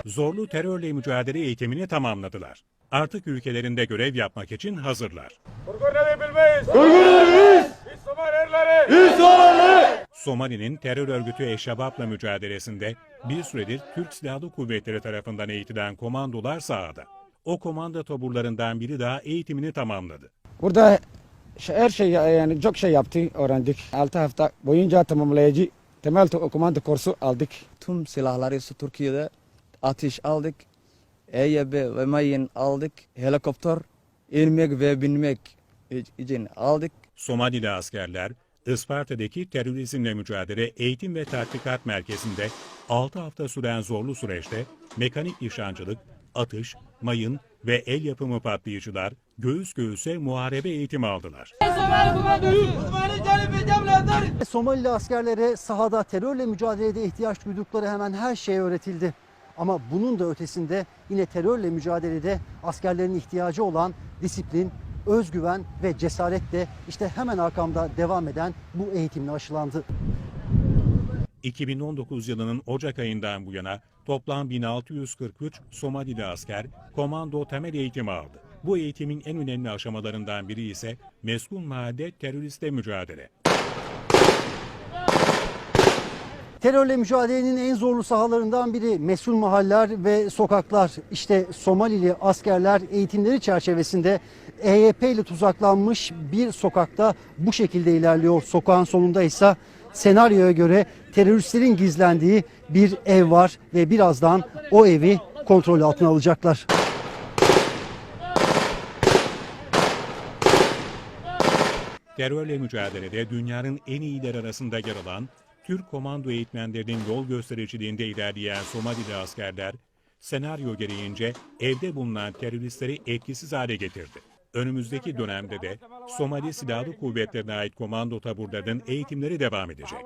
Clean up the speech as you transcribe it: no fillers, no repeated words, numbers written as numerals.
Zorlu terörle mücadele eğitimini tamamladılar. Artık ülkelerinde görev yapmak için hazırlar. Somali'nin terör örgütü Eşşebab'la mücadelesinde bir süredir Türk Silahlı Kuvvetleri tarafından eğitilen komandolar sahada. O komando taburlarından biri daha eğitimini tamamladı. Burada her şey yani çok şey yaptı, öğrendik. 6 hafta boyunca tamamlayıcı temel komando kursu aldık. Tüm silahları Türkiye'de ateş aldık. EYB ve mayın aldık. Helikopter inmek ve binmek için aldık. Somalili askerler Isparta'daki terörizmle mücadele eğitim ve tatbikat merkezinde 6 hafta süren zorlu süreçte mekanik nişancılık, atış, mayın ve el yapımı patlayıcılar göğüs göğüse muharebe eğitimi aldılar. Somalili askerlere sahada terörle mücadelede ihtiyaç duydukları hemen her şey öğretildi. Ama bunun da ötesinde yine terörle mücadelede askerlerin ihtiyacı olan disiplin, özgüven ve cesaret de işte hemen arkamda devam eden bu eğitimle aşılandı. 2019 yılının Ocak ayından bu yana toplam 1643 Somalili asker komando temel eğitimi aldı. Bu eğitimin en önemli aşamalarından biri ise meskun mahallede teröristle mücadele. Terörle mücadelenin en zorlu sahalarından biri mesul mahalleler ve sokaklar. İşte Somalili askerler eğitimleri çerçevesinde EYP ile tuzaklanmış bir sokakta bu şekilde ilerliyor. Sokağın sonunda ise senaryoya göre teröristlerin gizlendiği bir ev var ve birazdan o evi kontrol altına alacaklar. Terörle mücadelede dünyanın en iyiler arasında yer alan Türk komando eğitmenlerinin yol göstericiliğinde ilerleyen Somalili askerler, senaryo gereğince evde bulunan teröristleri etkisiz hale getirdi. Önümüzdeki dönemde de Somali Silahlı Kuvvetlerine ait komando taburlarının eğitimleri devam edecek.